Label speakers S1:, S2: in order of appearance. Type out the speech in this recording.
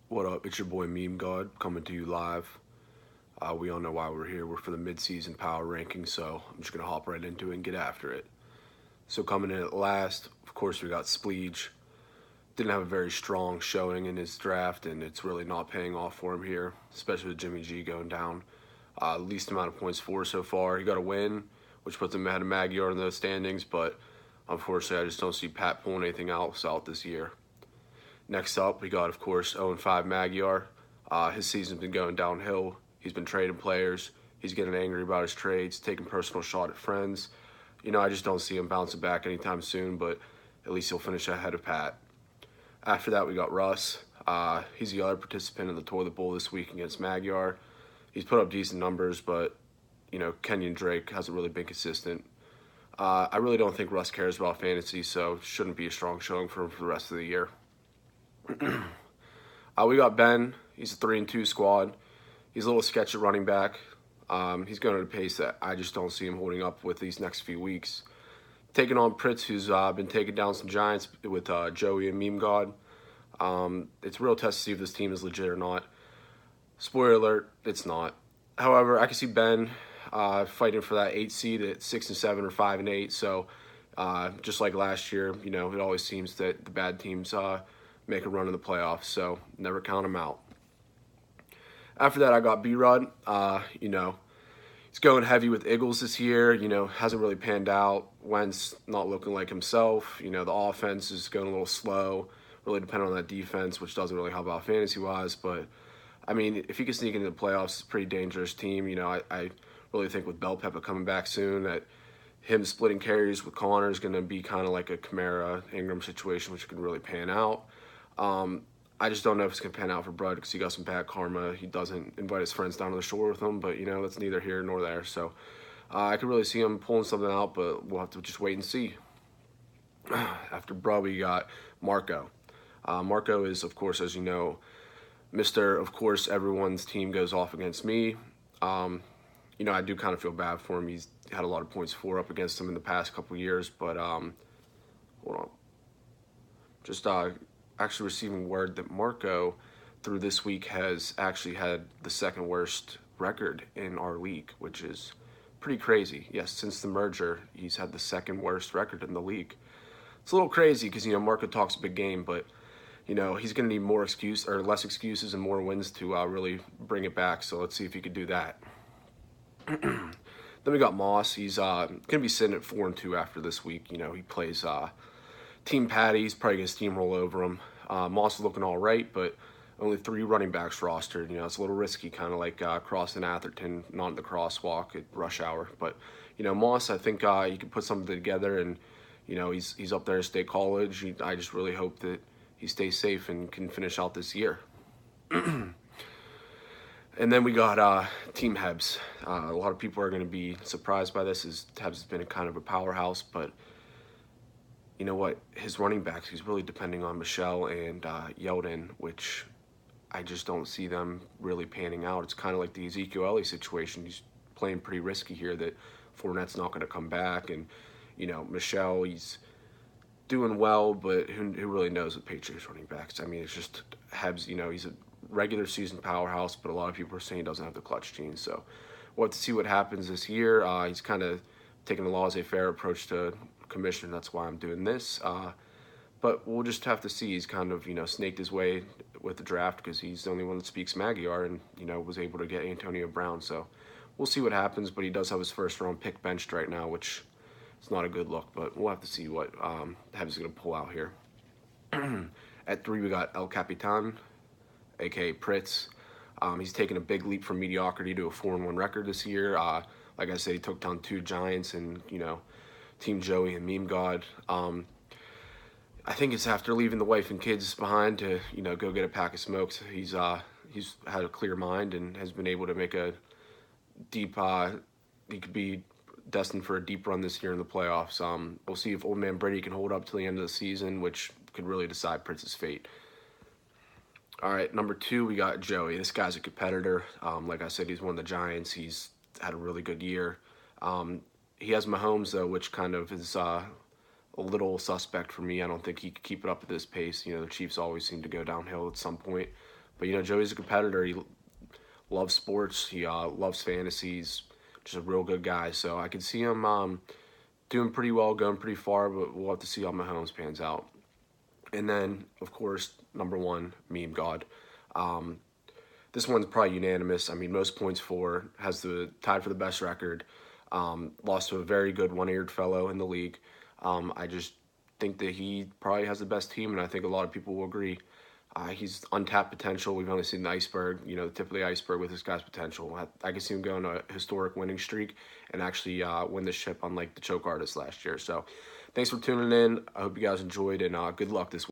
S1: What up? It's your boy Meme God coming to you live. We all know why we're here. We're for the midseason power ranking, so I'm just gonna hop right into it and get after it. So coming in at last, of course, we got Spleege. Didn't have a very strong showing in his draft, and it's really not paying off for him here, especially with Jimmy G going down. Least amount of points for so far. He got a win, which puts him ahead of Magyar in those standings, but unfortunately, I just don't see Pat pulling anything else out this year. Next up, we got, of course, 0-5 Magyar. His season's been going downhill. He's been trading players. He's getting angry about his trades, taking personal shot at friends. I just don't see him bouncing back anytime soon, but at least he'll finish ahead of Pat. After that, we got Russ. He's the other participant in the toilet bowl this week against Magyar. He's put up decent numbers, but, Kenyon Drake hasn't really been consistent. I really don't think Russ cares about fantasy, so shouldn't be a strong showing for him for the rest of the year. We got Ben. He's a 3-2 squad. He's a little sketchy at running back. He's going at a pace that I just don't see him holding up with these next few weeks. Taking on Pritz, who's been taking down some Giants with Joey and Meme God. It's a real test to see if this team is legit or not. Spoiler alert, it's not. However, I can see Ben fighting for that 8 seed at 6-7 or 5-8. So just like last year, it always seems that the bad teams make a run in the playoffs. So never count them out. After that, I got B-Rod. He's going heavy with Eagles this year. Hasn't really panned out. Wentz not looking like himself. The offense is going a little slow. Really dependent on that defense, which doesn't really help out fantasy-wise. But, if he can sneak into the playoffs, it's a pretty dangerous team. I really think with Bell Peppa coming back soon that him splitting carries with Connor is going to be kind of like a Kamara Ingram situation, which could really pan out. I just don't know if it's going to pan out for Brud because he got some bad karma. He doesn't invite his friends down to the shore with him, but, that's neither here nor there. So I could really see him pulling something out, but we'll have to just wait and see. After Brud, we got Marco. Marco is, of course, as you know, Mr. Of course, everyone's team goes off against me. I do kind of feel bad for him. He's had a lot of points for up against him in the past couple years, but hold on. Just actually receiving word that Marco, through this week, has actually had the second worst record in our league, which is pretty crazy. Yes, since the merger, he's had the second worst record in the league. It's a little crazy because, Marco talks a big game, but, he's going to need less excuses and more wins to really bring it back. So let's see if he could do that. Then we got Moss. He's going to be sitting at 4-2 after this week. He plays Team Patty. He's probably going to steamroll over him. Moss is looking all right, but only 3 running backs rostered. It's a little risky, kind of like crossing Atherton, not in the crosswalk at rush hour. But, Moss, I think he can put something together, and, he's up there at State College. I just really hope that he stays safe and can finish out this year. And then we got Team Hebs. A lot of people are going to be surprised by this, as Hebs has been a kind of a powerhouse, but you know what? His running backs, he's really depending on Michelle and Yeldon, which I just don't see them really panning out. It's kind of like the Ezekiel Elliott situation. He's playing pretty risky here that Fournette's not going to come back. And, Michelle, he's doing well, but who really knows with Patriots running backs? It's just Hebs, he's a regular season powerhouse, but a lot of people are saying he doesn't have the clutch gene. So we'll have to see what happens this year. He's kind of taking a laissez-faire approach to commission. That's why I'm doing this. But we'll just have to see. He's kind of, snaked his way with the draft because he's the only one that speaks Magyar and, was able to get Antonio Brown. So we'll see what happens, but he does have his first round pick benched right now, which is not a good look, but we'll have to see what Hebs is going to pull out here. At 3, we got El Capitan, a.k.a. Pritz. He's taken a big leap from mediocrity to a 4-1 record this year. Like I said, he took down 2 Giants and, Team Joey and Meme God. I think it's after leaving the wife and kids behind to, go get a pack of smokes. He's had a clear mind and has been able to make a deep, he could be destined for a deep run this year in the playoffs. We'll see if Old Man Brady can hold up to the end of the season, which could really decide Pritz's fate. All right, number 2, we got Joey. This guy's a competitor. Like I said, he's one of the Giants. He's had a really good year. He has Mahomes, though, which kind of is a little suspect for me. I don't think he could keep it up at this pace. The Chiefs always seem to go downhill at some point. But, you know, Joey's a competitor. He loves sports. He loves fantasies. Just a real good guy. So I can see him doing pretty well, going pretty far, but we'll have to see how Mahomes pans out. And then, of course, number one, Meme God. This one's probably unanimous. I mean, most points for, has the tied for the best record. Lost to a very good one-eared fellow in the league. I just think that he probably has the best team, and I think a lot of people will agree. He's untapped potential. We've only seen the iceberg, you know, the tip of the iceberg with this guy's potential. I can see him going on a historic winning streak and actually win the ship, unlike the choke artist last year. So thanks for tuning in. I hope you guys enjoyed, and good luck this week.